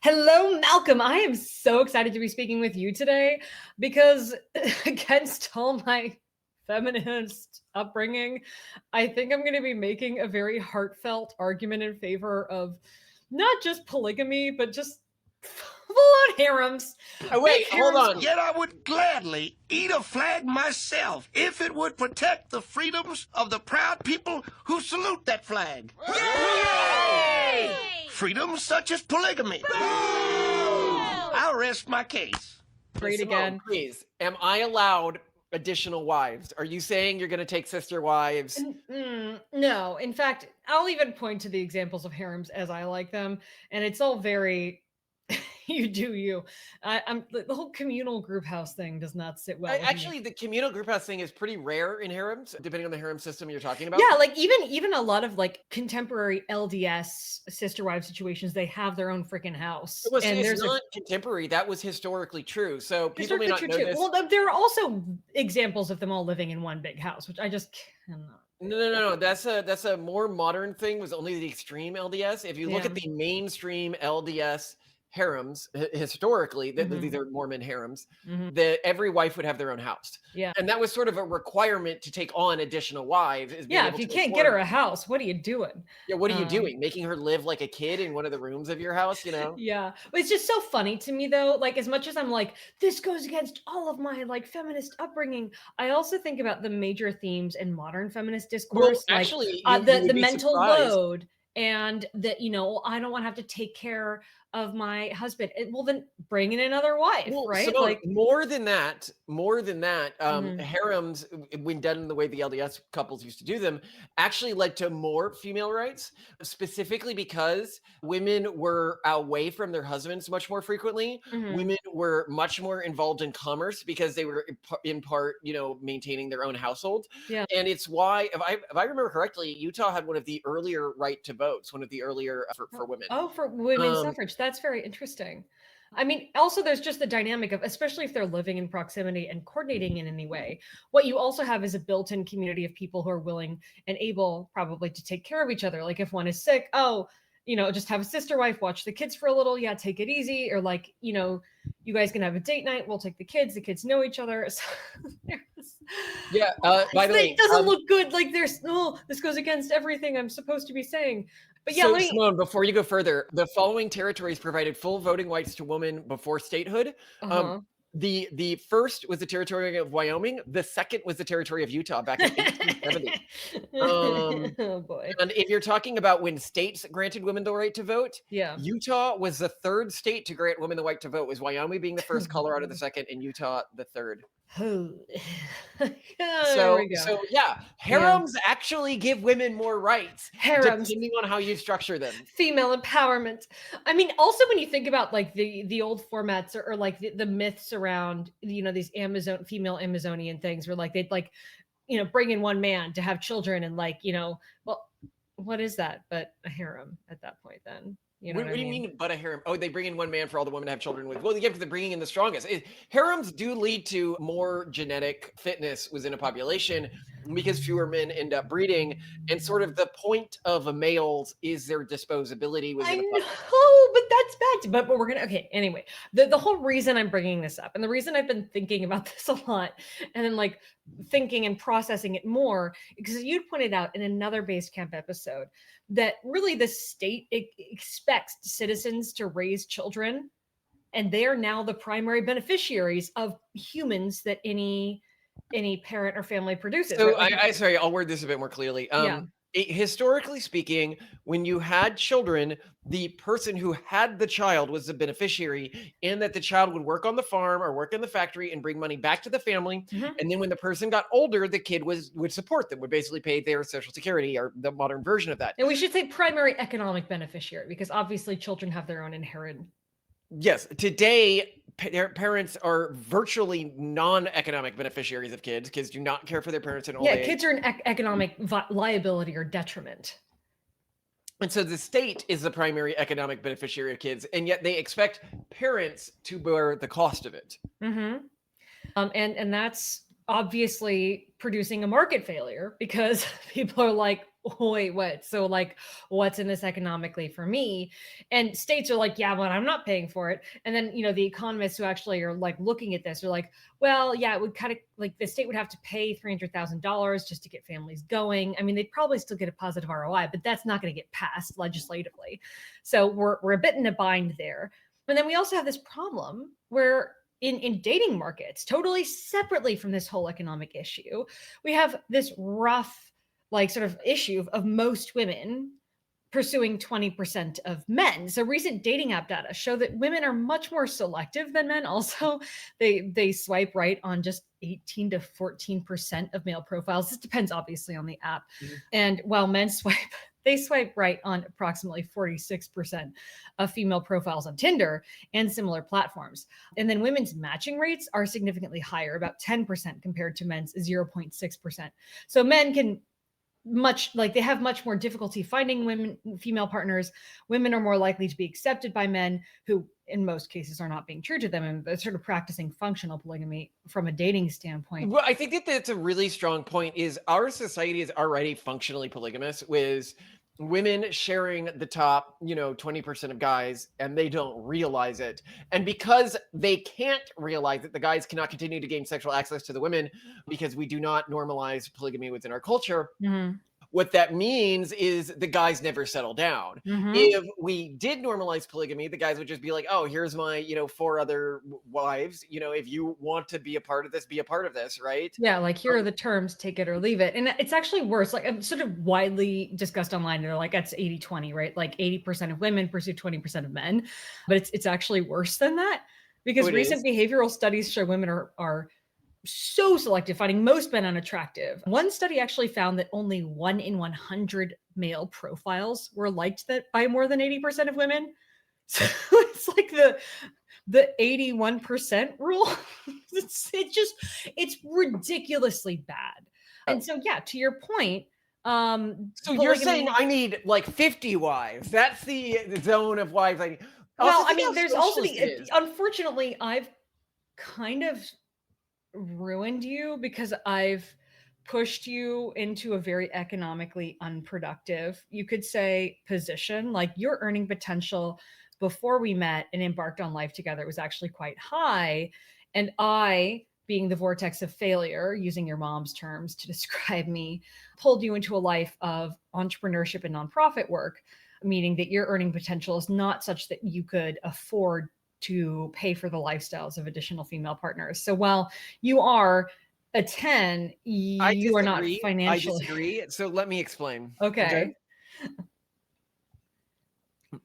Hello, Malcolm. I am so excited to be speaking with you today because, against all my feminist upbringing, I think I'm going to be making a very heartfelt argument in favor of not just polygamy, but just full on harems. Wait, Make hold harems. on. Yet I would gladly eat a flag myself if it would protect the freedoms of the proud people who salute that flag. Yay! Freedoms such as polygamy. I'll rest my case. Great Simone, again. please, am I allowed additional wives? Are you saying you're going to take sister wives? No, in fact, I'll even point to the examples of harems as I like them, and it's all very you do you. I'm the whole communal group house thing does not sit well with me. Actually, the communal group house thing is pretty rare in harems, depending on the harem system you're talking about. Yeah, like even a lot of like contemporary LDS sister wife situations, they have their own freaking house. Well, see, And it's there's a not contemporary. That was historically true. So people may not know this. Well, there are also examples of them all living in one big house, which I just cannot. No. That's a more modern thing. Was only the extreme LDS. If you look Yeah. at the mainstream LDS harems historically, these Mhm. are Mormon harems, Mhm. that every wife would have their own house. Yeah. And that was sort of a requirement to take on additional wives, is being Yeah, able if you to can't get afford. her a house, what are you doing? Yeah, what are you Um, doing? Making her live like a kid in one of the rooms of your house, you know? Yeah. But it's just so funny to me though, like as much as I'm like, this goes against all of my like feminist upbringing, I also think about the major themes in modern feminist Well, discourse, like actually, you the would be mental surprised. load and that, I don't want to have to take care of my husband. Well, then bring in another wife, Well, right? Simone, Like, more than that, mhm. harems, when done in the way the LDS couples used to do them, actually led to more female rights, specifically because women were away from their husbands much more frequently. Mhm. Women were much more involved in commerce because they were in part, maintaining their own household. Yeah. And it's why, if I remember correctly, Utah had one of the earlier right to votes, one of the earlier for women. Oh, for women's Um, suffrage. That's very interesting. I mean, also there's just the dynamic of, especially if they're living in proximity and coordinating in any way, what you also have is a built-in community of people who are willing and able probably to take care of each other. Like if one is sick, oh, just have a sister wife, watch the kids for a little. Yeah, take it easy. Or like, you guys can have a date night. We'll take the kids. The kids know each other. So yeah. By the way, it doesn't look good. Like this goes against everything I'm supposed to be saying. But yeah, So, let me. Simone, before you go further, the following territories provided full voting rights to women before statehood. Um, Uh-huh. the first was the territory of Wyoming. The second was the territory of Utah back in 1870. Um, Oh boy. and if you're talking about when states granted women the right to vote, Yeah. Utah was the third state to grant women the right to vote. Was Wyoming being the first, Colorado the second, and Utah the third. Oh. There So, we go. so yeah, Yeah. harems actually give women more rights Harems, depending on how you structure them. female empowerment. I mean, also when you think about like the old formats or like the myths around, these female Amazonian things where like they'd like, bring in one man to have children and like, well, what is that but a harem at that point then? You know What, what what I do you mean? mean, but a harem? Oh, they bring in one man for all the women to have children with. Well, yeah, because they're bringing in the strongest. Harems do lead to more genetic fitness within a population because fewer men end up breeding. And sort of the point of a male is their disposability I within a population. know, but that's bad. But we're gonna okay. Anyway, the whole reason I'm bringing this up, and the reason I've been thinking about this a lot, and then like thinking and processing it more, because you pointed out in another base camp episode that really the state expects citizens to raise children, and they are now the primary beneficiaries of humans that any parent or family produces. So Right? Like, sorry, I'll word this a bit more clearly. yeah. Historically speaking, when you had children, the person who had the child was the beneficiary, in that the child would work on the farm or work in the factory and bring money back to the family. Mhm. And then when the person got older, the kid would support them, would basically pay their social security, or the modern version of that. And we should say primary economic beneficiary because obviously children have their own inherent. Yes, today parents are virtually non-economic beneficiaries of kids. Kids do not care for their parents in old Yeah, age. kids are an economic liability or detriment. And so the state is the primary economic beneficiary of kids, and yet they expect parents to bear the cost of it. Mm-hmm. And that's obviously producing a market failure because people are like, wait, what? So like, what's in this economically for me? And states are like, yeah, but I'm not paying for it. And then, the economists who actually are like looking at this are like, well, yeah, it would kind of like the state would have to pay $300,000 just to get families going. I mean, they'd probably still get a positive ROI, but that's not going to get passed legislatively. So we're a bit in a bind there. But then we also have this problem where in dating markets, totally separately from this whole economic issue, we have this rough, like, sort of issue of most women pursuing 20% of men. So recent dating app data show that women are much more selective than men. Also, they swipe right on just 18 to 14% of male profiles. This depends obviously on the app. Mhm. And while men they swipe right on approximately 46% of female profiles on Tinder and similar platforms. And then women's matching rates are significantly higher, about 10% compared to men's 0.6%. So men can they have much more difficulty finding female partners. Women are more likely to be accepted by men who in most cases are not being true to them, and they're sort of practicing functional polygamy from a dating standpoint. Well, I think that that's a really strong point. Is our society is already functionally polygamous, with women sharing the top, 20% of guys, and they don't realize it. And because they can't realize it, the guys cannot continue to gain sexual access to the women because we do not normalize polygamy within our culture. Mhm. What that means is the guys never settle down. Mhm. If we did normalize polygamy, the guys would just be like, oh, here's my, four other wives. If you want to be a part of this, be a part of this, right? Yeah, like here are the terms, take it or leave it. And it's actually worse. Like I'm sort of widely discussed online. They're like, that's 80-20, right? Like 80% of women pursue 20% of men. But it's actually worse than that, Oh, because it is. recent behavioral studies show women are so selective, finding most men unattractive. One study actually found that only 1 in 100 male profiles were liked by more than 80% of women. So it's like the 81% rule. It's ridiculously bad. And Oh. so yeah, to your point, So you're saying polygamy. I need like 50 wives. That's the zone of wives I need. Also, Well, I think how mean, there's also socialist it is. unfortunately, I've kind of ruined you because I've pushed you into a very economically unproductive, you could say, position. Like your earning potential before we met and embarked on life together was actually quite high. And I, being the vortex of failure, using your mom's terms to describe me, pulled you into a life of entrepreneurship and nonprofit work, meaning that your earning potential is not such that you could afford to pay for the lifestyles of additional female partners. So while you are a 10, I you are not disagree. I financially disagree. So let me explain. Okay. okay.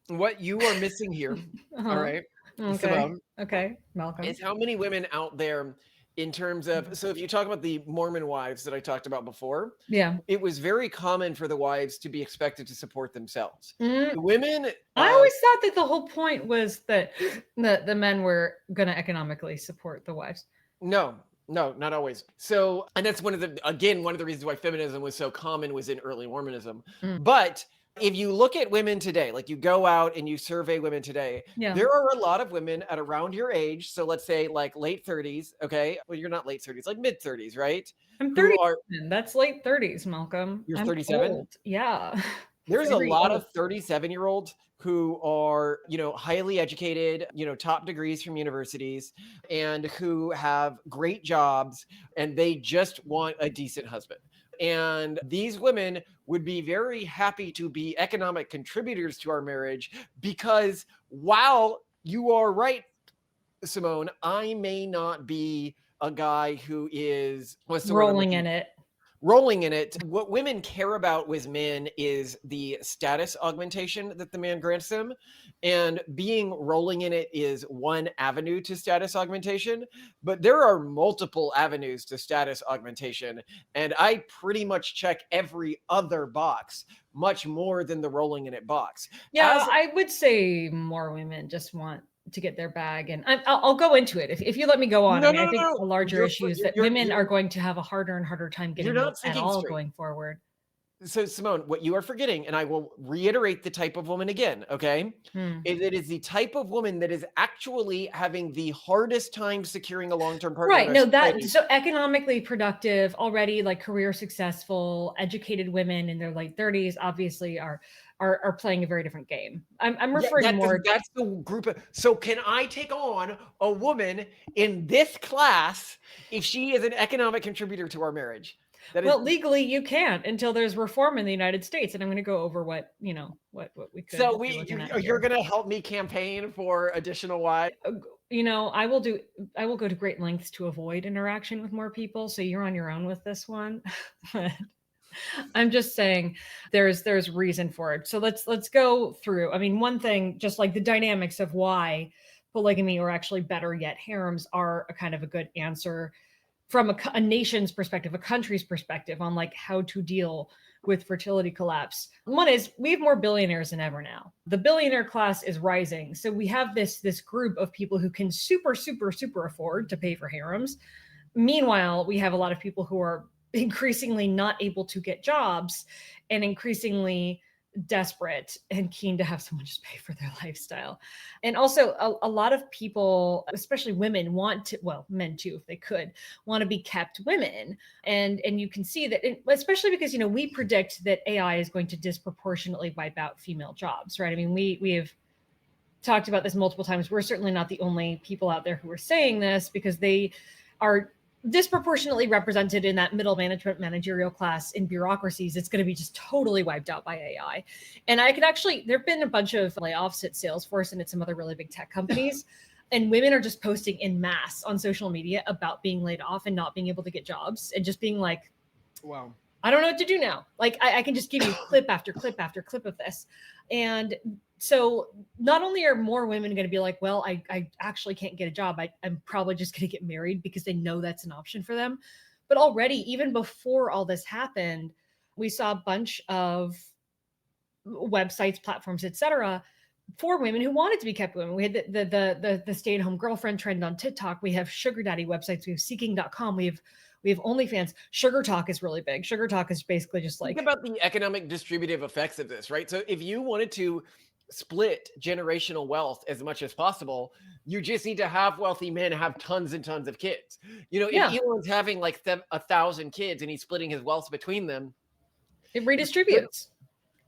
What you are missing here, all Uh-huh. right, Okay. Simone, Okay. Malcolm. is how many women out there in terms of, Mhm. so if you talk about the Mormon wives that I talked about before, Yeah. it was very common for the wives to be expected to support themselves. Mm, The women, I always thought that the whole point was that the men were going to economically support the wives. no, no, not always. So, and that's one of the reasons why feminism was so common was in early Mormonism. Mm, But if you look at women today, like you go out and you survey women today, yeah. there are a lot of women at around your age. So let's say like late 30s. Okay. Well, you're not late 30s, like mid 30s, right? I'm Who are, 37. That's late 30s, Malcolm. you're I'm 37? old. Yeah. There's a Very lot old. of 37-year-olds who are, highly educated, top degrees from universities, and who have great jobs, and they just want a decent husband. And these women would be very happy to be economic contributors to our marriage because while you are right, Simone, I may not be a guy who is, what's the word I'm Rolling looking, in it. rolling in it. What women care about with men is the status augmentation that the man grants them. And being rolling in it is one avenue to status augmentation, but there are multiple avenues to status augmentation. And I pretty much check every other box, much more than the rolling in it box. Yeah, As I would say more women just want to get their bag, and I'll go into it if you let me go on. I no, mean, no, I no, think no. the larger issue is that women are going to have a harder and harder time You're getting them not at thinking all straight. going forward. So, Simone, what you are forgetting, and I will reiterate the type of woman again, okay? Hmm. It is the type of woman that is actually having the hardest time securing a long-term partner in Right. our No, that society. so economically productive, already like career successful, educated women in their late 30s obviously are playing a very different game. I'm Yeah, referring more. that's the group of. So, can I take on a woman in this class if she is an economic contributor to our marriage? That is Well, legally you can't until there's reform in the United States, and I'm going to go over what, what we could so be we looking at you're here. gonna help me campaign for additional wives. Uh, I will go to great lengths to avoid interaction with more people, so you're on your own with this one. But I'm just saying there's reason for it. So let's go through. I mean, one thing, just like the dynamics of why polygamy, or actually better yet, harems are a kind of a good answer from a nation's perspective, a country's perspective, on like how to deal with fertility collapse. One is we have more billionaires than ever now. The billionaire class is rising. So we have this group of people who can super afford to pay for harems. Meanwhile, we have a lot of people who are increasingly not able to get jobs and increasingly desperate and keen to have someone just pay for their lifestyle. And also, a lot of people, especially women, want to, well, men too, if they could, want to be kept women. And you can see that, especially because, we predict that AI is going to disproportionately wipe out female jobs, right? I mean, we have talked about this multiple times. We're certainly not the only people out there who are saying this, because they are disproportionately represented in that middle management managerial class in bureaucracies. It's going to be just totally wiped out by AI. And I could actually, there have been a bunch of layoffs at Salesforce and at some other really big tech companies. And women are just posting in mass on social media about being laid off and not being able to get jobs, and just being like, Wow. I don't know what to do now. Like, I can just give you clip after clip after clip of this. And so not only are more women going to be like, well, I actually can't get a job, I'm probably just going to get married, because they know that's an option for them. But already, even before all this happened, we saw a bunch of websites, platforms, etc., for women who wanted to be kept women. We had the stay-at-home girlfriend trend on TikTok. We have sugar daddy websites. We have seeking.com. We have OnlyFans. Sugar Talk is really big. Sugar Talk is basically just like, Think about the economic distributive effects of this, right? So if you wanted to split generational wealth as much as possible, you just need to have wealthy men have tons and tons of kids. If yeah, Elon's having like 1,000 kids and he's splitting his wealth between them, it redistributes.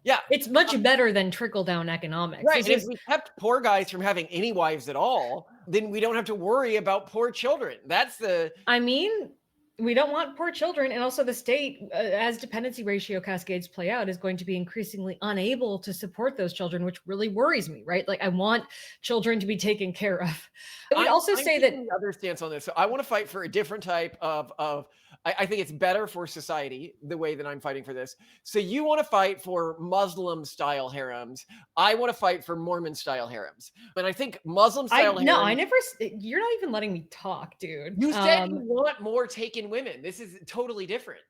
yeah, It's much better than trickle down economics. right. This And if is, we kept poor guys from having any wives at all, then we don't have to worry about poor children. That's the I mean, we don't want poor children. And also, the state, as dependency ratio cascades play out, is going to be increasingly unable to support those children, which really worries me, right? Like, I want children to be taken care of. I would also I'm say taking that, the other stance on this. So I want to fight for a different type of I think it's better for society the way that I'm fighting for this. So you want to fight for Muslim style harems. I want to fight for Mormon style harems. And I think Muslim style no, I harems. never, you're not even letting me talk, dude. You said you want more taken women. This is totally different.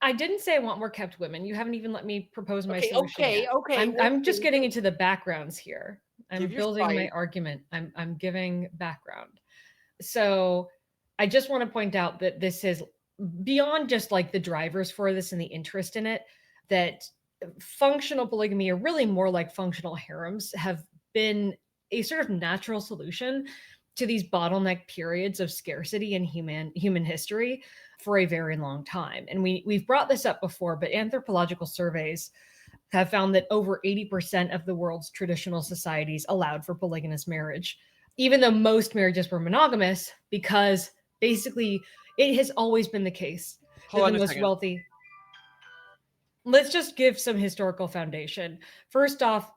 I didn't say I want more kept women. You haven't even let me propose my solution Okay. yet. Well, I'm just getting into the backgrounds here. I'm give your building my side. argument. I'm giving background. So I just want to point out that this is beyond just like the drivers for this and the interest in it, that functional polygamy, or really more like functional harems, have been a sort of natural solution to these bottleneck periods of scarcity in human history for a very long time. And we've brought this up before, but anthropological surveys have found that over 80% of the world's traditional societies allowed for polygamous marriage, even though most marriages were monogamous, because basically it has always been the case Hold that on the a most second. wealthy. Let's just give some historical foundation. First off,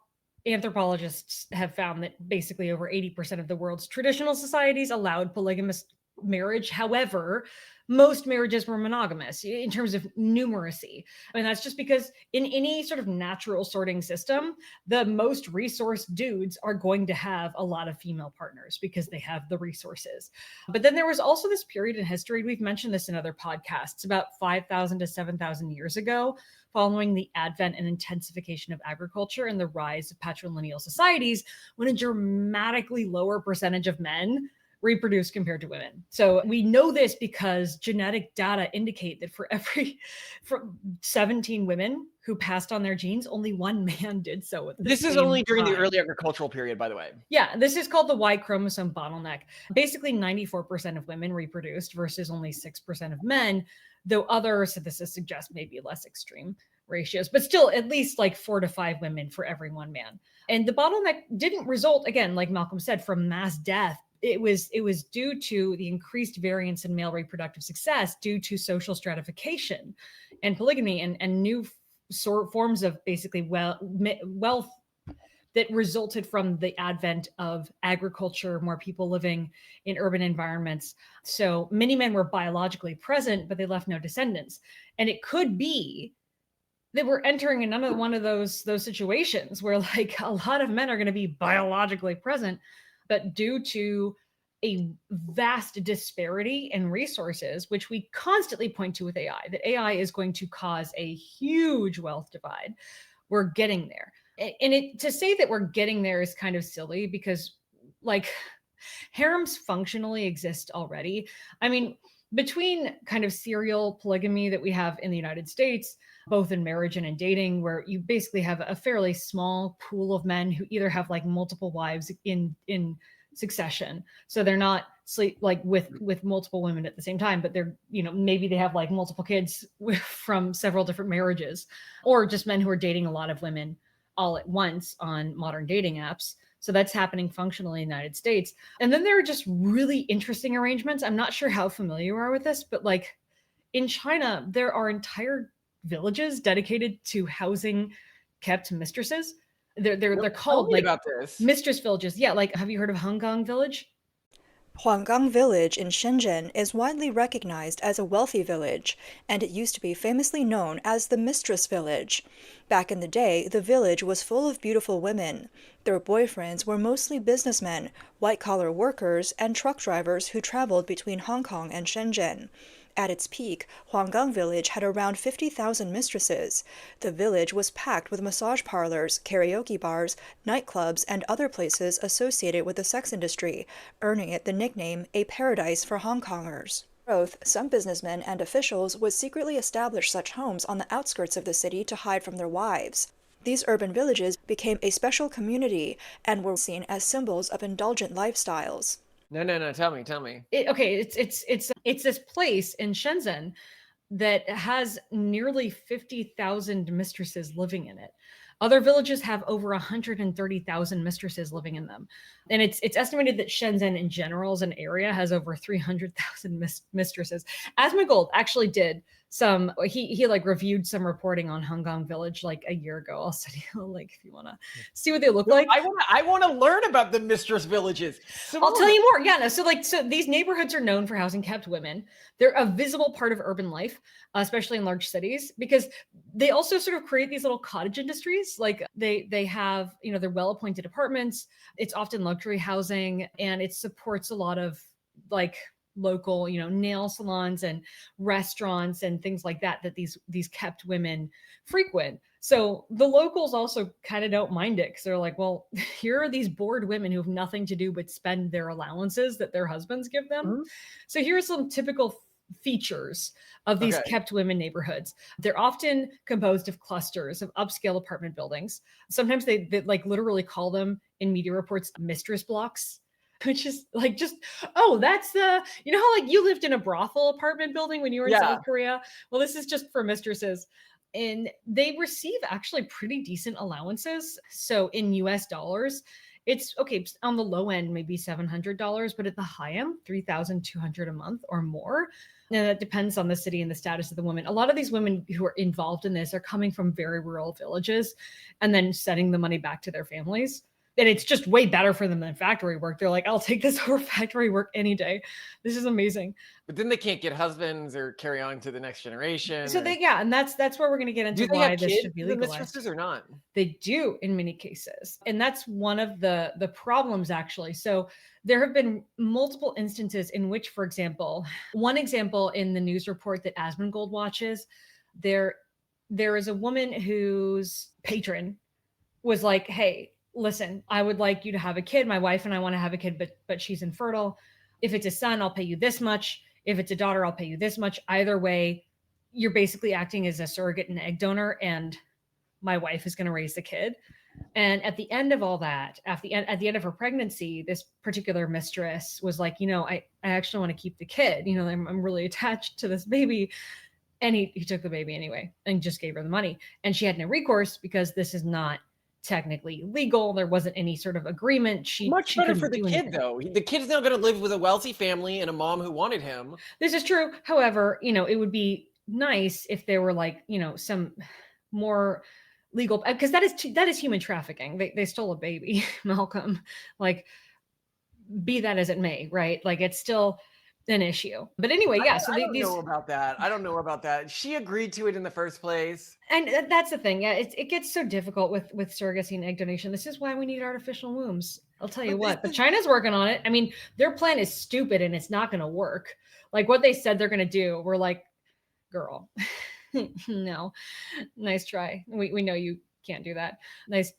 anthropologists have found that basically over 80% of the world's traditional societies allowed polygamous marriage. However, most marriages were monogamous in terms of numeracy. And that's just because in any sort of natural sorting system, the most resourced dudes are going to have a lot of female partners because they have the resources. But then there was also this period in history, we've mentioned this in other podcasts, about 5,000 to 7,000 years ago, following the advent and intensification of agriculture and the rise of patrilineal societies, when a dramatically lower percentage of men reproduce compared to women. So we know this because genetic data indicate that for 17 women who passed on their genes, only one man did so at the This is same only during the time. early agricultural period, by the way. Yeah, this is called the Y chromosome bottleneck. Basically, 94% of women reproduced versus only 6% of men, though other synthesis suggest maybe less extreme ratios, but still at least like 4 to 5 women for every one man. And the bottleneck didn't result, again, like Malcolm said, from mass death. It was due to the increased variance in male reproductive success due to social stratification and polygamy and new forms of basically wealth that resulted from the advent of agriculture, more people living in urban environments. So many men were biologically present, but they left no descendants. And it could be that we're entering another one of those situations where like a lot of men are going to be biologically present, but due to a vast disparity in resources, which we constantly point to with AI, that AI is going to cause a huge wealth divide. We're getting there. And to say that we're getting there is kind of silly because like harems functionally exist already. I mean, between kind of serial polygamy that we have in the United States, both in marriage and in dating, where you basically have a fairly small pool of men who either have like multiple wives in succession. So they're not sleep like with multiple women at the same time, but they're, maybe they have like multiple kids from several different marriages, or just men who are dating a lot of women all at once on modern dating apps. So that's happening functionally in the United States. And then there are just really interesting arrangements. I'm not sure how familiar you are with this, but like in China, there are entire villages dedicated to housing kept mistresses. They're called like about this. mistress villages. Yeah, like have you heard of Honggang Village? Huanggang Village in Shenzhen is widely recognized as a wealthy village, and it used to be famously known as the Mistress Village. Back in the day, the village was full of beautiful women. Their boyfriends were mostly businessmen, white-collar workers, and truck drivers who traveled between Hong Kong and Shenzhen. At its peak, Huanggang Village had around 50,000 mistresses. The village was packed with massage parlors, karaoke bars, nightclubs, and other places associated with the sex industry, earning it the nickname a paradise for Hong Kongers. Some businessmen and officials would secretly establish such homes on the outskirts of the city to hide from their wives. These urban villages became a special community and were seen as symbols of indulgent lifestyles. No. Tell me. It's this place in Shenzhen that has nearly 50,000 mistresses living in it. Other villages have over 130,000 mistresses living in them. And it's estimated that Shenzhen in general as an area has over 300,000 mistresses. Asmongold actually did he like reviewed some reporting on Honggang Village like a year ago. I'll send you a link if you want to see what they look like. I want to learn about the mistress villages. I'll tell you more. Yeah, no. So these neighborhoods are known for housing kept women. They're a visible part of urban life, especially in large cities, because they also sort of create these little cottage industries. Like they have, they're well-appointed apartments. It's often luxury housing, and it supports a lot of like local, nail salons and restaurants and things like that these kept women frequent. So the locals also kind of don't mind it because they're like, well, here are these bored women who have nothing to do but spend their allowances that their husbands give them. Mm-hmm. So here are some typical features of these kept women neighborhoods. They're often composed of clusters of upscale apartment buildings. Sometimes they like literally call them in media reports mistress blocks, which is like just, that's the, how like you lived in a brothel apartment building when you were in South Korea? Well, this is just for mistresses. And they receive actually pretty decent allowances. So in US dollars, it's okay on the low end, maybe $700, but at the high end, $3,200 a month or more. And that depends on the city and the status of the woman. A lot of these women who are involved in this are coming from very rural villages and then sending the money back to their families. And it's just way better for them than factory work. They're like, I'll take this over factory work any day. This is amazing. But then they can't get husbands or carry on to the next generation. So and that's where we're going to get into why this should be legalized. The mistresses or not? They do in many cases. And that's one of the problems actually. So there have been multiple instances in which, for example, one example in the news report that Asmongold watches, there is a woman whose patron was like, hey, listen, I would like you to have a kid. My wife and I want to have a kid, but she's infertile. if it's a son, I'll pay you this much. If it's a daughter, I'll pay you this much. Either way, you're basically acting as a surrogate and egg donor, and my wife is going to raise the kid. And at the end of all that, at the end of her pregnancy, this particular mistress was like, I actually want to keep the kid. I'm really attached to this baby. And he took the baby anyway and just gave her the money. And she had no recourse because this is not technically legal. There wasn't any sort of agreement. She Better for couldn't the do kid, anything. though. The kid's now going to live with a wealthy family and a mom who wanted him. This is true. However, it would be nice if there were some more legal, because that is human trafficking. They stole a baby, Malcolm. Like, be that as it may, right? Like, it's still an issue. But anyway, yeah. So I don't know about that. I don't know about that. She agreed to it in the first place. And that's the thing. Yeah, it gets so difficult with surrogacy and egg donation. This is why we need artificial wombs. I'll tell you what. But China's working on it. I mean, their plan is stupid and it's not going to work. Like what they said they're going to do. We're like, girl, no, nice try. We know you can't do that. Nice,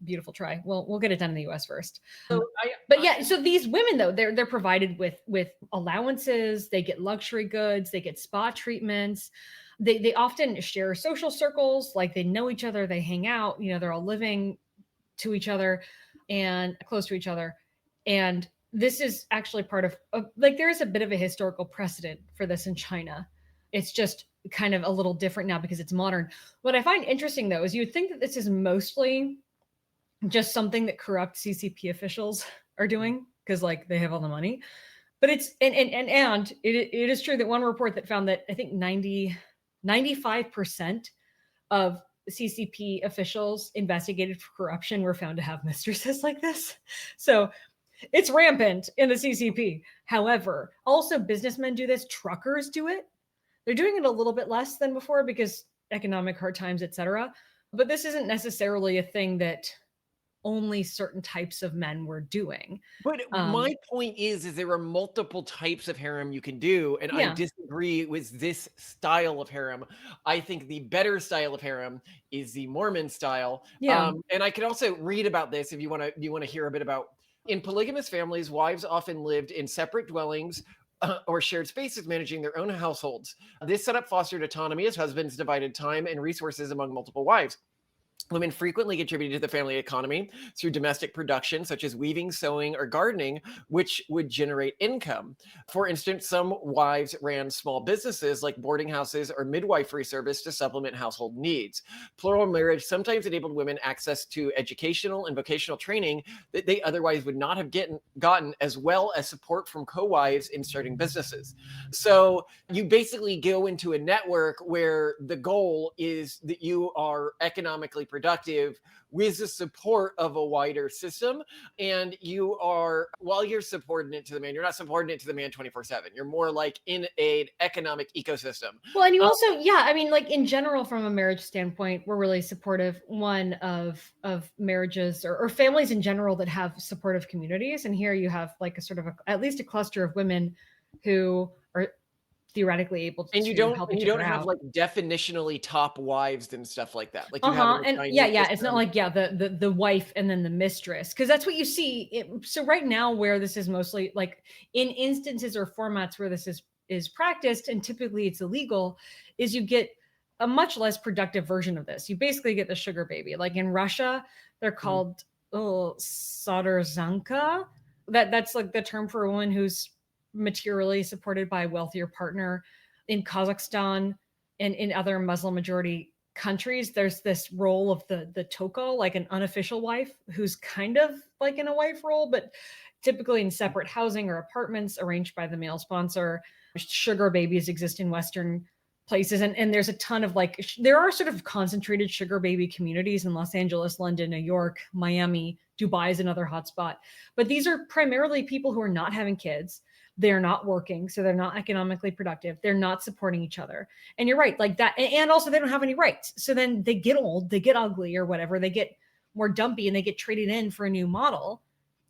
beautiful try. We'll get it done in the US first. So these women though, they're provided with allowances, they get luxury goods, they get spa treatments. They often share social circles, like they know each other, they hang out, they're all living to each other and close to each other. And this is actually part of there is a bit of a historical precedent for this in China. It's just kind of a little different now because it's modern. What I find interesting though is you would think that this is mostly just something that corrupt CCP officials are doing because they have all the money. But it's and it is true that one report that found that I think 95% of CCP officials investigated for corruption were found to have mistresses like this. So it's rampant in the CCP. However, also businessmen do this, truckers do it. They're doing it a little bit less than before because economic hard times, etc. But this isn't necessarily a thing that only certain types of men were doing. But my point is there are multiple types of harem you can do, and I disagree with this style of harem. I think the better style of harem is the Mormon style. And I can also read about this if you want to hear a bit about. In polygamous families, wives often lived in separate dwellings or shared spaces managing their own households. This setup fostered autonomy as husbands divided time and resources among multiple wives. Women frequently contributed to the family economy through domestic production, such as weaving, sewing, or gardening, which would generate income. For instance, some wives ran small businesses like boarding houses or midwifery service to supplement household needs. Plural marriage sometimes enabled women access to educational and vocational training that they otherwise would not have gotten, as well as support from co-wives in starting businesses. So you basically go into a network where the goal is that you are economically productive with the support of a wider system. And you are, while you're subordinate to the man, you're not subordinate to the man 24/7. You're more like in an economic ecosystem. Well, and you also, I mean, in general, from a marriage standpoint, we're really supportive, of marriages or families in general that have supportive communities. And here you have a sort of at least a cluster of women who are theoretically able to help each other out. Definitionally top wives and stuff like that. Like it's not like the wife and then the mistress, because that's what you see. So right now, where this is mostly in instances or formats where this is practiced, and typically it's illegal, is you get a much less productive version of this. You basically get the sugar baby. Like in Russia, they're called Sodorzanka. That's the term for a woman who's materially supported by a wealthier partner. In Kazakhstan and in other Muslim majority countries, there's this role of the toko, like an unofficial wife who's kind of in a wife role, but typically in separate housing or apartments arranged by the male sponsor. Sugar babies exist in Western places, and there's a ton of there are sort of concentrated sugar baby communities in Los Angeles, London, New York, Miami. Dubai is another hotspot, but these are primarily people who are not having kids. They're not working, so they're not economically productive. They're not supporting each other. And you're right, that. And also they don't have any rights. So then they get old, they get ugly or whatever. They get more dumpy and they get traded in for a new model.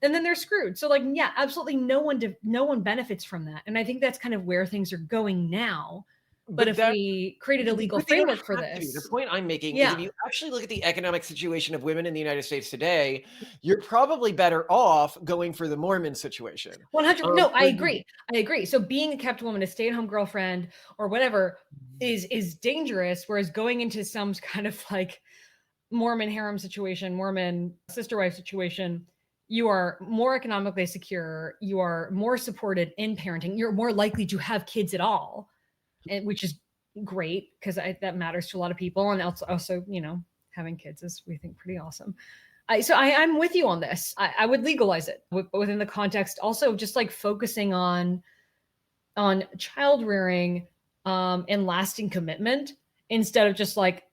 And then they're screwed. So absolutely no one benefits from that. And I think that's kind of where things are going now But But if that we created a legal but they don't framework for have to be. The this, point I'm making is if yeah, you actually look at the economic situation of women in the United States today, you're probably better off going for the Mormon situation. 100. No, I Where you agree. I agree. So being a kept woman, a stay-at-home girlfriend, or whatever, is dangerous. Whereas going into some kind of like Mormon harem situation, Mormon sister wife situation, you are more economically secure. You are more supported in parenting. You're more likely to have kids at all, and which is great because that matters to a lot of people. And also, having kids is, we think, pretty awesome. I'm with you on this. I would legalize it within the context, also just like focusing on child rearing and lasting commitment instead of just like,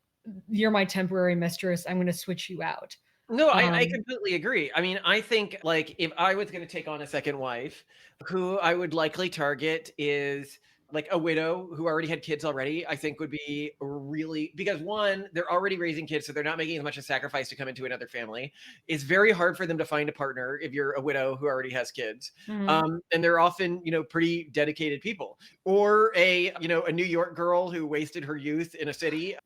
you're my temporary mistress, I'm going to switch you out. No, I Um, completely agree. I mean, I think like if I was going to take on a second wife, who I would likely target is like a widow who already had kids already. I think would be really because one, they're already raising kids, so they're not making as much a sacrifice to come into another family. It's very hard for them to find a partner if you're a widow who already has kids, mhm. and they're often pretty dedicated people. Or a New York girl who wasted her youth in a city,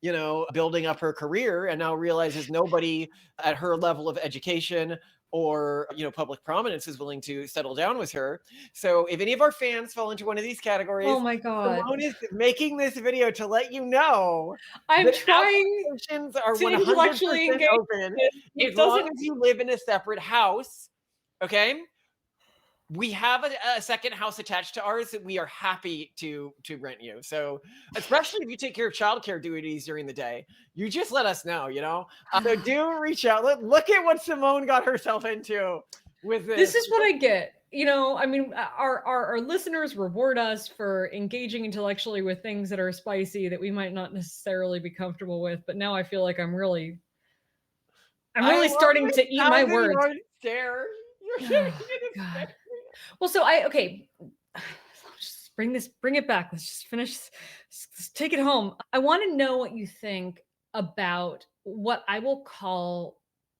building up her career and now realizes nobody at her level of education or public prominence is willing to settle down with her. So if any of our fans fall into one of these Oh categories, my God. Simone is making this video to let you know I'm that trying applications are to 100% intellectually engage open it. as It long doesn't. as you live in a separate house. Okay, we have a second house attached to ours that we are happy to rent you. So especially if you take care of childcare duties during the day, you just let us know. So do reach out. Look at what Simone got herself into with This this. is what I get. I mean, our listeners reward us for engaging intellectually with things that are spicy that we might not necessarily be comfortable with. But now I feel like I'm I really love starting this to eat my words. 1,000-yard stare. You're Oh, gonna God. stare. Well, okay. Just bring it back. Let's just finish. Let's take it home. I want to know what you think about what I will call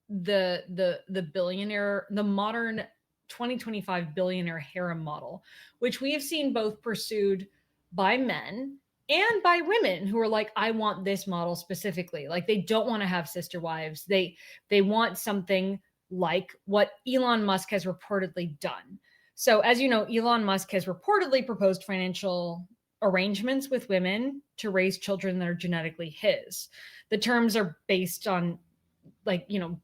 the billionaire, the modern 2025 billionaire harem model, which we have seen both pursued by men and by women who are like, I want this model specifically. Like they don't want to have sister wives. They want something like what Elon Musk has reportedly done. So, as you know, Elon Musk has reportedly proposed financial arrangements with women to raise children that are genetically his. The terms are based on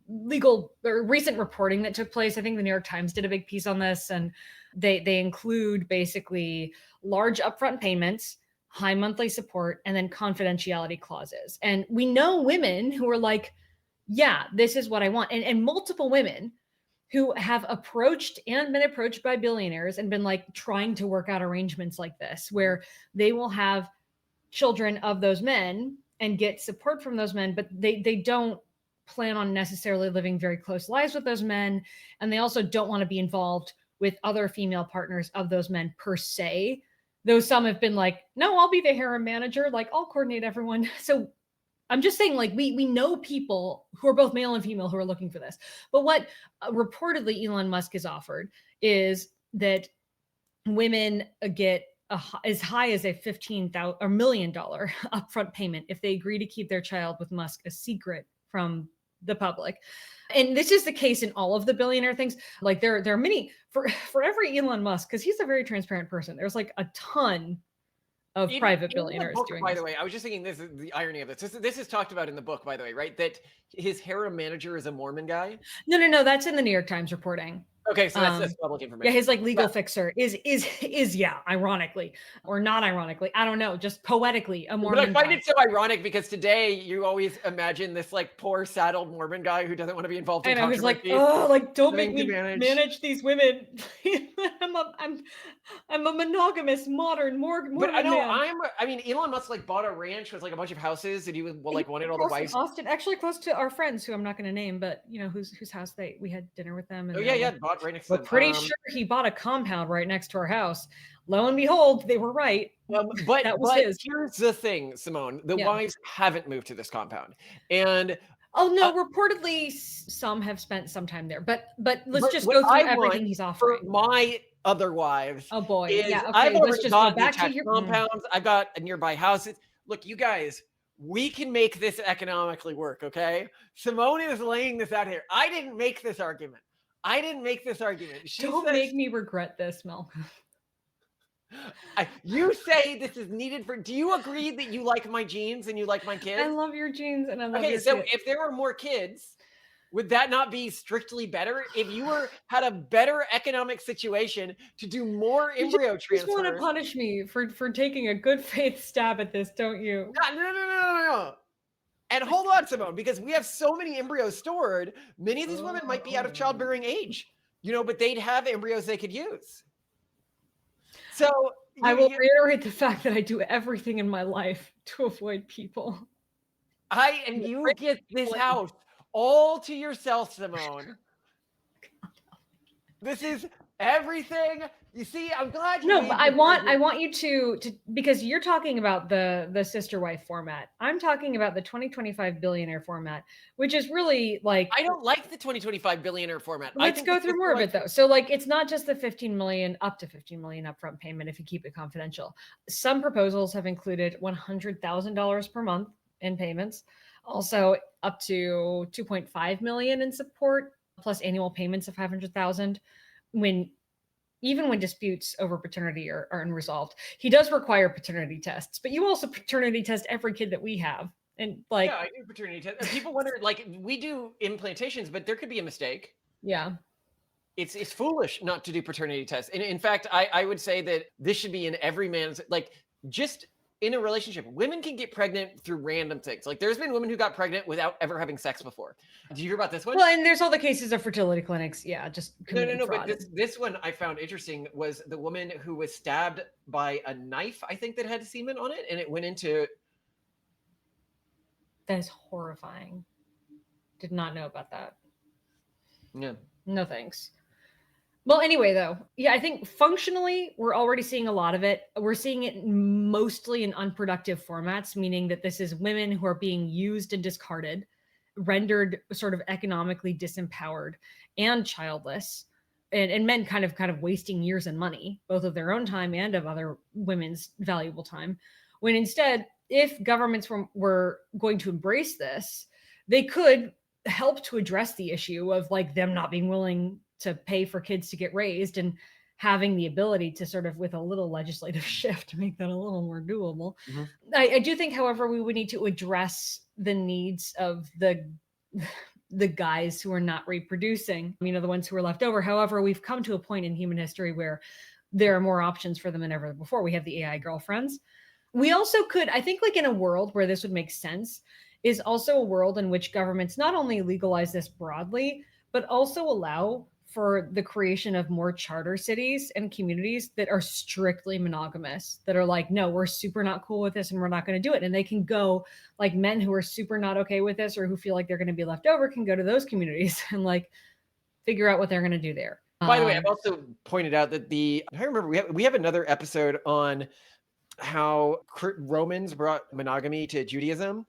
legal or recent reporting that took place. I think the New York Times did a big piece on this, and they include basically large upfront payments, high monthly support, and then confidentiality clauses. And we know women who are like, yeah, this is what I want. And multiple women who have approached and been approached by billionaires and been like trying to work out arrangements like this, where they will have children of those men and get support from those men, but they don't plan on necessarily living very close lives with those men. And they also don't want to be involved with other female partners of those men per se. Though some have been like, no, I'll be the harem manager, like I'll coordinate everyone. So I'm just saying, like, we know people who are both male and female who are looking for this. But what reportedly Elon Musk has offered is that women get as high as a $15 million upfront payment if they agree to keep their child with Musk a secret from the public. And this is the case in all of the billionaire things. Like there are many for every Elon Musk, because he's a very transparent person. There's like a ton of private In the billionaires book, doing by this. the way, I was just thinking this is the irony of this. This is talked about in the book, by the way, right? That his harem manager is a Mormon guy. No, that's in the New York Times reporting. Okay, so that's public Yeah, information. his like legal Yeah. fixer is yeah, ironically or not ironically, I don't know, just poetically a But I Mormon find guy. it so ironic because today you always imagine this like poor saddled Mormon guy who doesn't want to be involved I in know he's like, controversies. oh, like don't make Having to me manage these women. I'm a monogamous modern But I Mormon know man. I mean, Elon Musk like bought a ranch with like a bunch of houses, and he was He wanted all the close to wives. Austin, actually close to our friends who I'm not going to name, but whose house we had dinner with them, and Oh they yeah, were yeah, like, bought right next to we're them. pretty sure he bought a compound right next to our house. Lo and behold, they were right. But That was his. here's the thing, Simone. The Yeah. wives haven't moved to this compound, and Oh no, reportedly some have spent some time there, but let's but just what go through I want everything he's for offering. my other wives Oh boy. is Yeah. I've Okay. Let's already just go got back to detached your. compounds. I've got nearby houses. Look, you guys, we can make this economically work, okay? Simone is laying this out here. I didn't make this argument. She Don't says make me regret this, Malcolm. you say this is needed for. Do you agree that you like my genes and you like my kids? I love your genes and I love Okay, your so kids. if there were more kids, would that not be strictly better? If you had a better economic situation to do more embryo You just want to transfers? punish me for taking a good faith stab at this, don't you? No. And hold on, Simone, because we have so many embryos stored, many of these women might be out of childbearing age, but they'd have embryos they could use. So I will reiterate the fact that I do everything in my life to avoid people. and you get this house all to yourself, Simone. This is everything. You see, I'm glad you. No, but I want you to because you're talking about the sister wife format. I'm talking about the 2025 billionaire format, which is really like I don't like the 2025 billionaire format. Let's go through more of it though. So like it's not just the 15 million up to 15 million upfront payment if you keep it confidential. Some proposals have included $100,000 per month in payments, also up to 2.5 million in support, plus annual payments of 500,000 even when disputes over paternity are unresolved. He does require paternity tests, but you also paternity test every kid that we have. And like, yeah, I do paternity tests. People wonder, like, we do implantations, but there could be a mistake. Yeah. It's foolish not to do paternity tests. And in fact, I would say that this should be in every man's, like, just in a relationship, women can get pregnant through random things. Like there's been women who got pregnant without ever having sex before. Did you hear about this one? Well, and there's all the cases of fertility clinics. Yeah, just no. fraud. But this one I found interesting was the woman who was stabbed by a knife, I think, that had semen on it, and it went into. That is horrifying. Did not know about that. Yeah. No thanks. Well, anyway, though, yeah, I think functionally, we're already seeing a lot of it. We're seeing it mostly in unproductive formats, meaning that this is women who are being used and discarded, rendered sort of economically disempowered and childless, and men kind of wasting years and money, both of their own time and of other women's valuable time. When instead, if governments were going to embrace this, they could help to address the issue of like them not being willing to pay for kids to get raised and having the ability to sort of with a little legislative shift to make that a little more doable. Mm-hmm. I do think, however, we would need to address the needs of the guys who are not reproducing, the ones who are left over. However, we've come to a point in human history where there are more options for them than ever before. We have the AI girlfriends. We also could, I think, like in a world where this would make sense, is also a world in which governments not only legalize this broadly, but also allow for the creation of more charter cities and communities that are strictly monogamous, that are like, no, we're super not cool with this and we're not going to do it. And they can go, like, men who are super not okay with this or who feel like they're going to be left over can go to those communities and like figure out what they're going to do there. By the way, I've also pointed out that I remember we have another episode on how Romans brought monogamy to Judaism.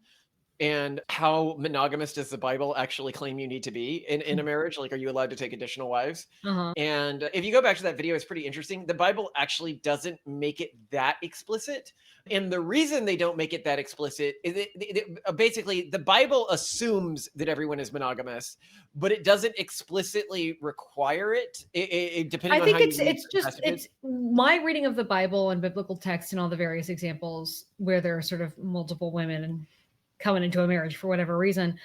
And how monogamous does the Bible actually claim you need to be in a marriage? Like, are you allowed to take additional wives? Uh-huh. And if you go back to that video, it's pretty interesting. The Bible actually doesn't make it that explicit. And the reason they don't make it that explicit is basically the Bible assumes that everyone is monogamous, but it doesn't explicitly require it. Depending I think on it's my reading of the Bible and biblical text and all the various examples where there are sort of multiple women and coming into a marriage for whatever reason,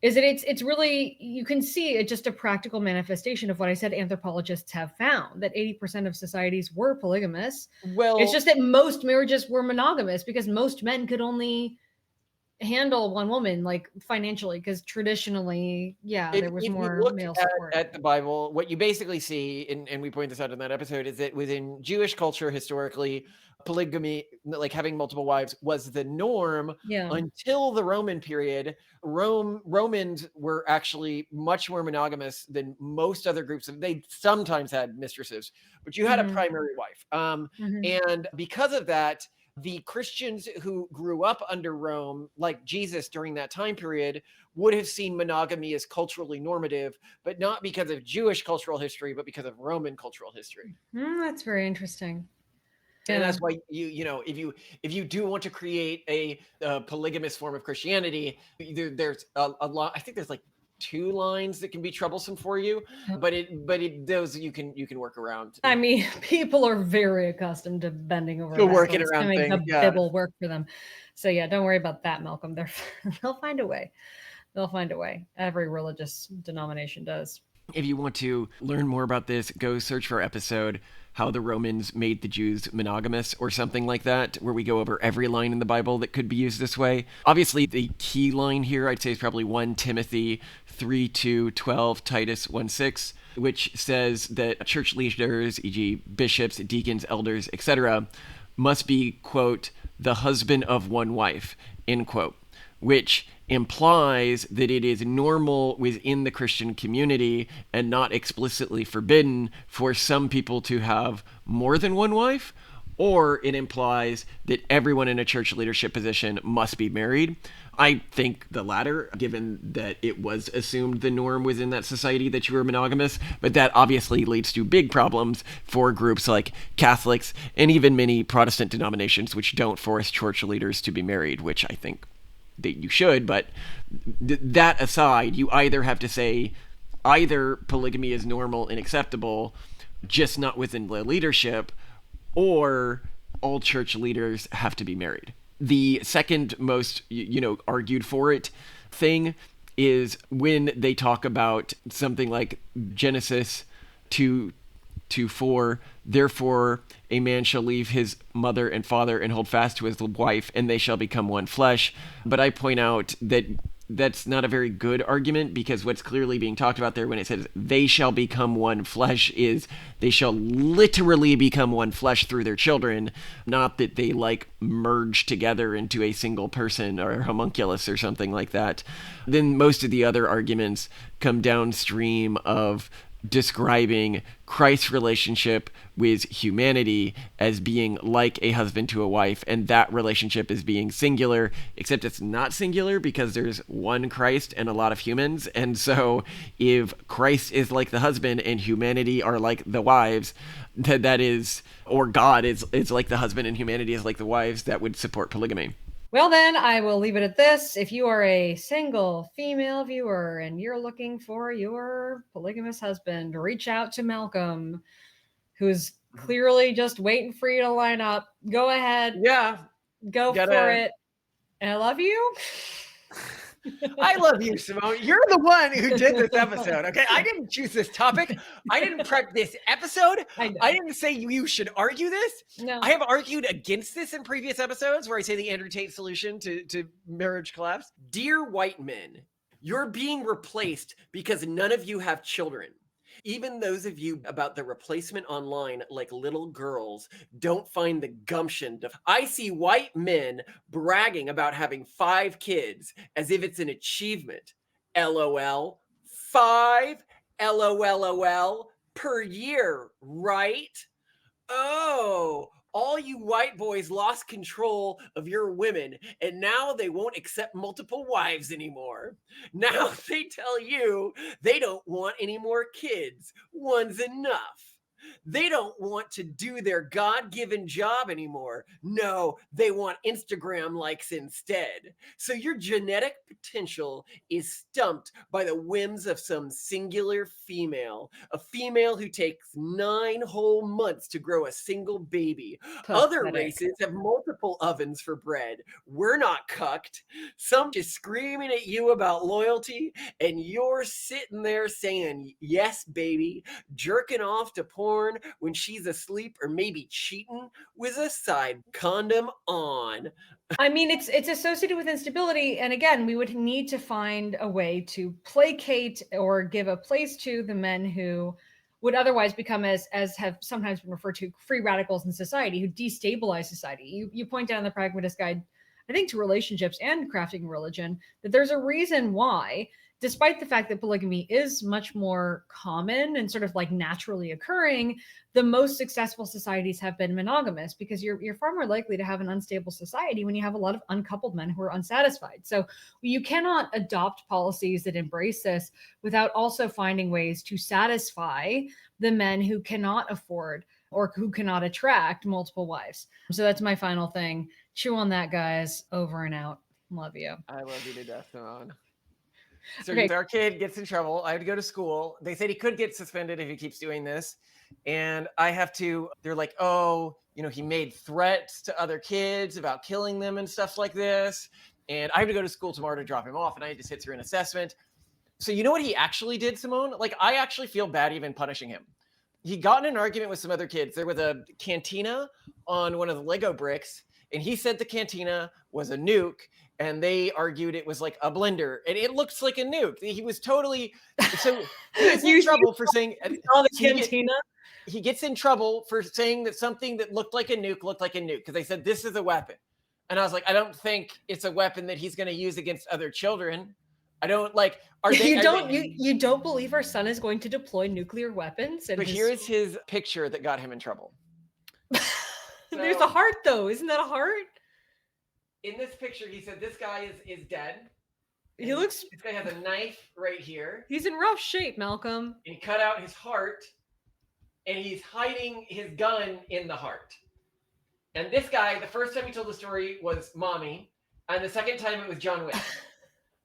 is that it's really, you can see it just a practical manifestation of what I said anthropologists have found, that 80% of societies were polygamous. Well, it's just that most marriages were monogamous because most men could only handle one woman, like financially, because traditionally, there was more male support. At the Bible, what you basically see, and we point this out in that episode, is that within Jewish culture historically, polygamy, like having multiple wives, was the norm until the Roman period. Romans were actually much more monogamous than most other groups. They sometimes had mistresses, but you had a primary wife. And because of that, the Christians who grew up under Rome, like Jesus during that time period, would have seen monogamy as culturally normative, but not because of Jewish cultural history, but because of Roman cultural history. That's very interesting. And that's why if you do want to create a polygamous form of Christianity, there's a lot. I think there's like 2 lines that can be troublesome for you, but those you can work around. I mean, people are very accustomed to bending over Working backwards to around make things. the Bible work for them. So yeah, don't worry about that, Malcolm. They'll find a way. They'll find a way. Every religious denomination does. If you want to learn more about this, go search for our episode, How the Romans Made the Jews Monogamous, or something like that, where we go over every line in the Bible that could be used this way. Obviously, the key line here, I'd say, is probably 1 Timothy 3:2-12, Titus 1:6, which says that church leaders, e.g. bishops, deacons, elders, etc., must be, quote, the husband of one wife, end quote, which implies that it is normal within the Christian community and not explicitly forbidden for some people to have more than one wife, or it implies that everyone in a church leadership position must be married. I think the latter, given that it was assumed the norm within that society that you were monogamous, but that obviously leads to big problems for groups like Catholics and even many Protestant denominations which don't force church leaders to be married, which I think that you should, but that aside, you either have to say either polygamy is normal and acceptable, just not within the leadership, or all church leaders have to be married. The second most, argued for it thing is when they talk about something like Genesis 2:4, therefore a man shall leave his mother and father and hold fast to his wife, and they shall become one flesh. But I point out that that's not a very good argument, because what's clearly being talked about there when it says they shall become one flesh is they shall literally become one flesh through their children, not that they like merge together into a single person or homunculus or something like that. Then most of the other arguments come downstream of describing Christ's relationship with humanity as being like a husband to a wife, and that relationship is being singular, except it's not singular because there's one Christ and a lot of humans. And so if Christ is like the husband and humanity are like the wives, that is, or God is like the husband and humanity is like the wives, that would support polygamy. Well, then I will leave it at this. If you are a single female viewer and you're looking for your polygamous husband, reach out to Malcolm, who's clearly just waiting for you to line up. Go ahead. Yeah. Go for it. And I love you. I love you, Simone. You're the one who did this episode, okay? I didn't choose this topic. I didn't prep this episode. I didn't say you should argue this. No. I have argued against this in previous episodes where I say the Andrew Tate solution to marriage collapse. Dear white men, you're being replaced because none of you have children. Even those of you about the replacement online, like little girls, don't find the gumption to. I see white men bragging about having 5 kids as if it's an achievement. LOL. 5 LOLOL per year, right? Oh, all you white boys lost control of your women, and now they won't accept multiple wives anymore. Now they tell you they don't want any more kids. One's enough. They don't want to do their God-given job anymore. No, they want Instagram likes instead. So your genetic potential is stumped by the whims of some singular female, a female who takes 9 whole months to grow a single baby. Other races have multiple ovens for bread. We're not cucked. Some just screaming at you about loyalty, and you're sitting there saying, yes, baby, jerking off to porn when she's asleep, or maybe cheating with a side condom on. I mean, it's associated with instability. And again, we would need to find a way to placate or give a place to the men who would otherwise become, as have sometimes been referred to, free radicals in society, who destabilize society. You point out in the Pragmatist Guide, I think, to relationships and crafting religion, that there's a reason why despite the fact that polygamy is much more common and sort of like naturally occurring, the most successful societies have been monogamous, because you're far more likely to have an unstable society when you have a lot of uncoupled men who are unsatisfied. So you cannot adopt policies that embrace this without also finding ways to satisfy the men who cannot afford or who cannot attract multiple wives. So that's my final thing. Chew on that, guys. Over and out. Love you. I love you to death, Simone. So Okay. our kid gets in trouble. I have to go to school. They said he could get suspended if he keeps doing this. And I have to, they're like, oh, you know, he made threats to other kids about killing them and stuff like this. And I have to go to school tomorrow to drop him off. And I had to sit through an assessment. So you know what he actually did, Simone? Like, I actually feel bad even punishing him. He got in an argument with some other kids. There was a cantina on one of the Lego bricks, and he said the cantina was a nuke, and they argued it was like a blender, and it looks like a nuke. He was totally, so he gets in trouble for saying the cantina. He gets in trouble for saying that something that looked like a nuke because they said this is a weapon, and I was like, I don't think it's a weapon that he's going to use against other children. I don't like. You don't believe our son is going to deploy nuclear weapons? But here's his picture that got him in trouble. There's a heart, though. Isn't that a heart? In this picture, he said this guy is dead. He looks. This guy has a knife right here. He's in rough shape, Malcolm. And he cut out his heart, and he's hiding his gun in the heart. And this guy, the first time he told the story was Mommy, and the second time it was John Wick.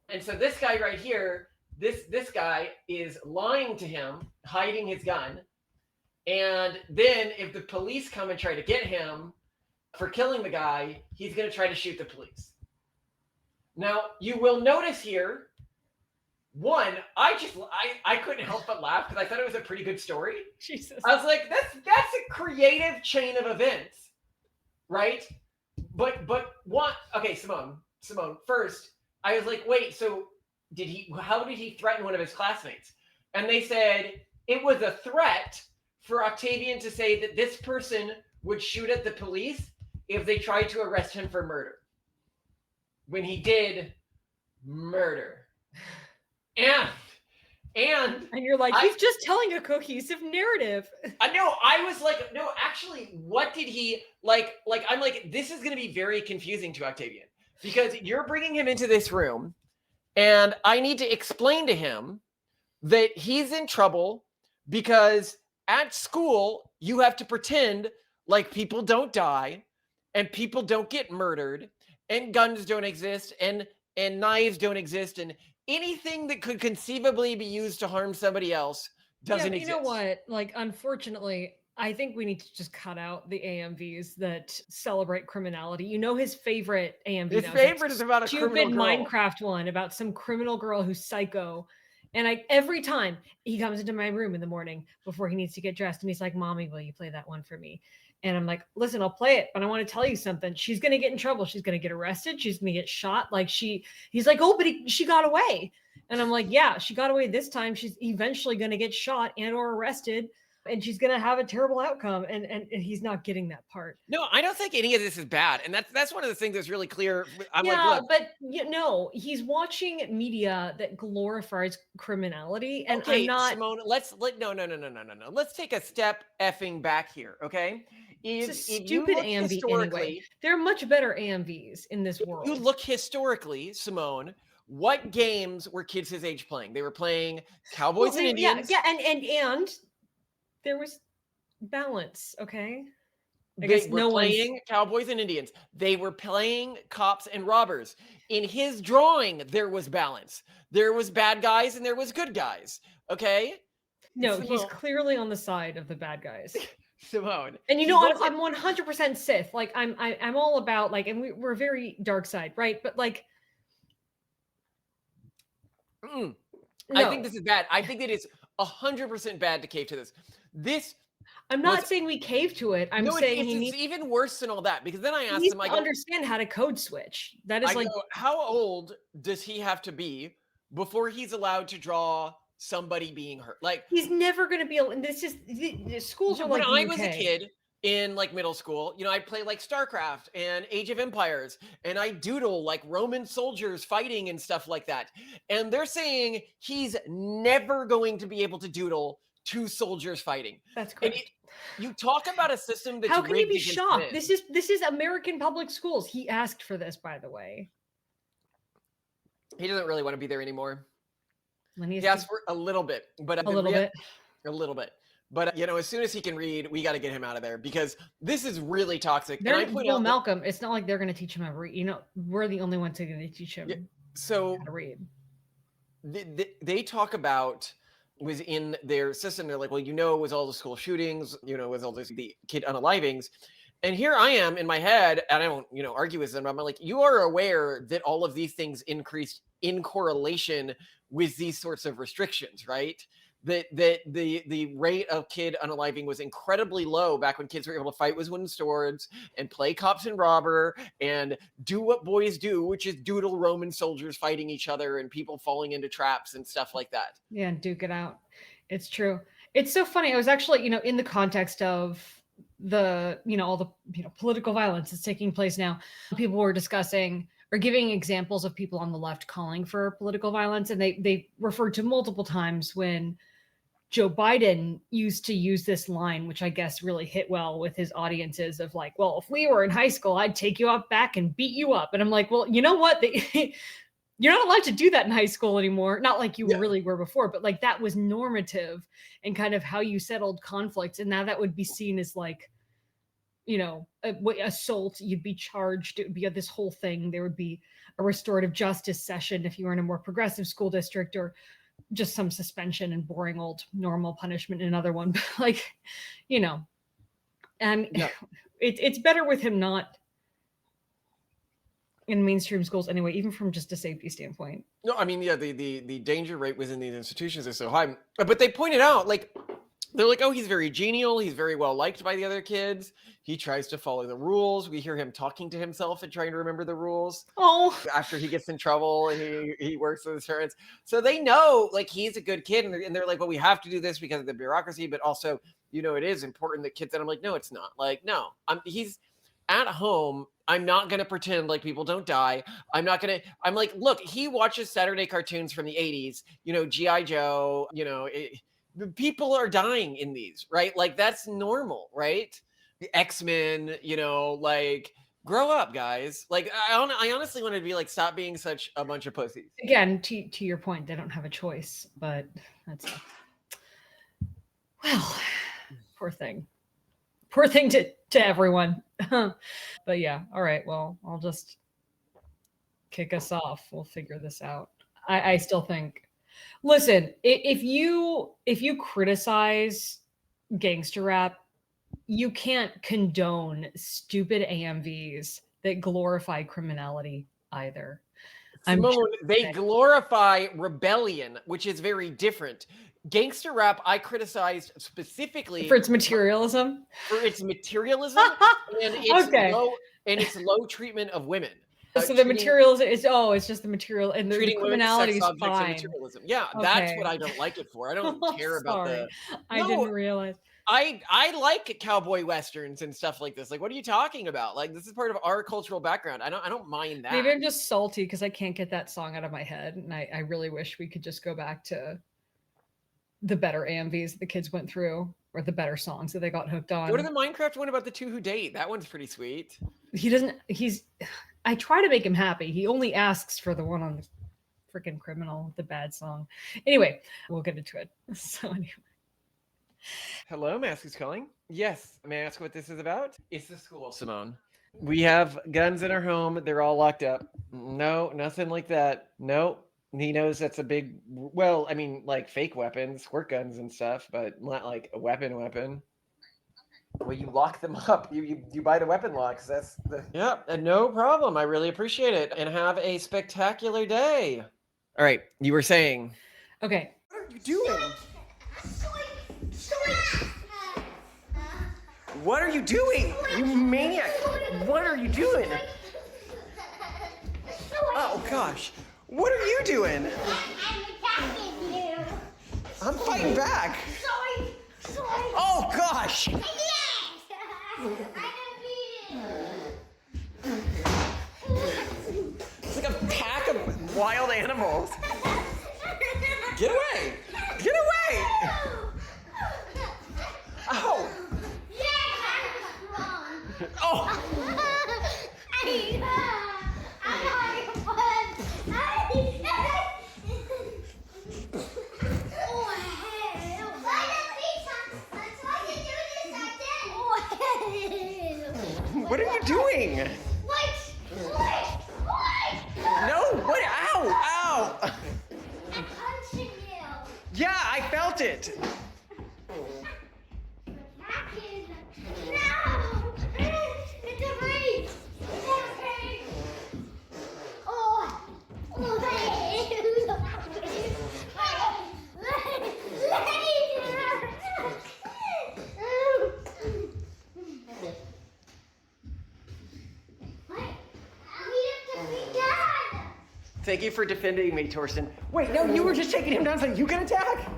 And so this guy right here, this guy is lying to him, hiding his gun. And then if the police come and try to get him for killing the guy, he's going to try to shoot the police. Now, you will notice here, one, I couldn't help but laugh because I thought it was a pretty good story. Jesus. I was like, that's a creative chain of events, right? But one, okay, Simone, first, I was like, wait, so how did he threaten one of his classmates? And they said it was a threat for Octavian to say that this person would shoot at the police if they tried to arrest him for murder. When he did murder. And you're like, he's just telling a cohesive narrative. I know. I was like, no, actually, what did he like? I'm like, this is going to be very confusing to Octavian. Because you're bringing him into this room, and I need to explain to him that he's in trouble because at school, you have to pretend like people don't die and people don't get murdered and guns don't exist and knives don't exist and anything that could conceivably be used to harm somebody else doesn't exist. You know what? Like, unfortunately, I think we need to just cut out the AMVs that celebrate criminality. You know, his favorite AMV. His favorite is about a criminal girl. Minecraft one about some criminal girl who's psycho. And every time he comes into my room in the morning before he needs to get dressed, and he's like, Mommy, will you play that one for me? And I'm like, listen, I'll play it, but I want to tell you something. She's going to get in trouble. She's going to get arrested. She's going to get shot. Like he's like, oh, but she got away. And I'm like, yeah, she got away this time. She's eventually going to get shot and or arrested. And she's going to have a terrible outcome. And he's not getting that part. No, I don't think any of this is bad. And that's one of the things that's really clear. I'm yeah, like, look. But he's watching media that glorifies criminality. And okay, I'm not. Simone, no. Let's take a step effing back here, okay? It's a stupid AMV anyway. There are much better AMVs in this world. You look historically, Simone, what games were kids his age playing? They were playing Cowboys and Indians. Yeah, and there was balance, okay? They were playing Cowboys and Indians. They were playing cops and robbers. In his drawing, there was balance. There was bad guys and there was good guys, okay? No, he's clearly on the side of the bad guys. Simone. And I'm 100% Sith. Like I'm all about like, and we're very dark side, right? But like, no. I think this is bad. I think it is 100% bad to cave to this. I'm not saying we cave to it. I'm saying it's even worse than all that because then I asked him, I understand how to code switch. That is how old does he have to be before he's allowed to draw somebody being hurt? Like he's never going to be able. And this is the schools are like when I was a kid. in like middle school, you know, I'd play like StarCraft and Age of Empires, and I doodle like Roman soldiers fighting and stuff like that. And they're saying he's never going to be able to doodle two soldiers fighting. That's And correct. you talk about a system that's How can you rigged be against shocked? men. This is American public schools. He asked for this, by the way. He doesn't really want to be there anymore. When he He asked for a little bit, but a little bit. a little bit. But you know, as soon as he can read, we got to get him out of there because this is really toxic. And I point out Malcolm, it's not like they're going to teach him how to read. You know, we're the only ones who are going to teach him so how to read. They talk about was in their system. They're like, well, you know, it was all the school shootings, you know, it was all the kid unalivings. And here I am in my head, and I don't, you know, argue with them. I'm like, you are aware that all of these things increased in correlation with these sorts of restrictions, right? That the rate of kid unaliving was incredibly low back when kids were able to fight with wooden swords and play cops and robber and do what boys do, which is doodle Roman soldiers fighting each other and people falling into traps and stuff like that. Yeah, and duke it out. It's true. It's so funny. I was actually, you know, in the context of the, you know, all the, you know, political violence that's taking place now, people were discussing or giving examples of people on the left calling for political violence. And they referred to multiple times when Joe Biden used to use this line, which I guess really hit well with his audiences of like, well, if we were in high school, I'd take you out back and beat you up. And I'm like, well, you know what? You're not allowed to do that in high school anymore. Not like you really were before, but like that was normative and kind of how you settled conflicts. And now that would be seen as like, you know, assault. You'd be charged. It would be this whole thing. There would be a restorative justice session if you were in a more progressive school district, or just some suspension and boring old normal punishment in another one. But like, you know, and it's better with him not in mainstream schools anyway, even from just a safety standpoint. No, I mean, yeah, the danger rate within these institutions is so high. But they pointed out, like, they're like, oh, he's very genial. He's very well liked by the other kids. He tries to follow the rules. We hear him talking to himself and trying to remember the rules. Oh, after he gets in trouble and he works with his parents. So they know, like, he's a good kid. And they're like, well, we have to do this because of the bureaucracy. But also, you know, it is important that kids. And I'm like, no, it's not. Like, no, he's at home. I'm not going to pretend like people don't die. I'm like, look, he watches Saturday cartoons from the 80s, you know, G.I. Joe, you know, people are dying in these, right? Like, that's normal, right? The X-Men, you know, like, grow up, guys. Like, I honestly want to be like, stop being such a bunch of pussies. Again, to your point, they don't have a choice, but that's well, poor thing to everyone. But yeah, all right, well, I'll just kick us off. We'll figure this out. I still think, listen, if you criticize gangster rap, you can't condone stupid AMVs that glorify criminality either. Simone, they glorify rebellion, which is very different. Gangster rap, I criticized specifically for its materialism. And its low treatment of women. So the materialism is it's just the material, and the criminality is fine. Materialism. Yeah, that's what I don't like it for. I don't care about the. I didn't realize. I like cowboy westerns and stuff like this. Like, what are you talking about? Like, this is part of our cultural background. I don't mind that. Maybe I'm just salty because I can't get that song out of my head, and I really wish we could just go back to the better AMVs the kids went through, or the better songs that they got hooked on. Go to the Minecraft one about the two who date. That one's pretty sweet. I try to make him happy. He only asks for the one on the freaking criminal, the bad song. Anyway, we'll get into it. So anyway. Hello, Mask is calling. Yes. May I ask what this is about? It's the school, Simone. We have guns in our home. They're all locked up. No, nothing like that. No. He knows that's a big, well, I mean, like fake weapons, squirt guns and stuff, but not like a weapon. Well, you lock them up. You buy the weapon locks. That's the... Yeah, no problem. I really appreciate it. And have a spectacular day. All right, you were saying. Okay. What are you doing? What are you doing? You maniac. What are you doing? Oh, gosh. What are you doing? I'm attacking you. I'm fighting back. Sorry. Oh, gosh. Yes. It's like a pack of wild animals. Get away! Get away! Ow! Oh! What are you doing? No! What? Ow! Ow! I'm punching you. Yeah, I felt it. Attacking. No! It's a race. It's okay. Oh. Thank you for defending me, Torsten. Wait, no, you were just taking him down so you can attack?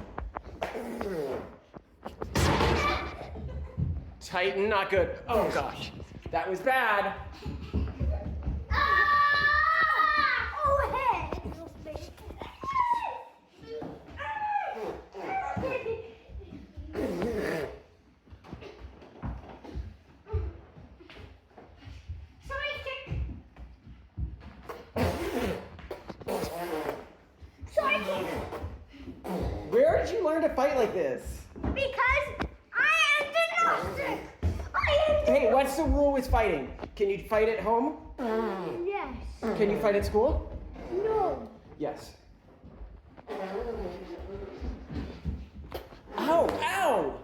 Titan, not good. Oh gosh, that was bad. Where did you learn to fight like this? Because I am the master. Hey, what's the rule with fighting? Can you fight at home? Yes. Can you fight at school? No. Yes. Ow! Ow!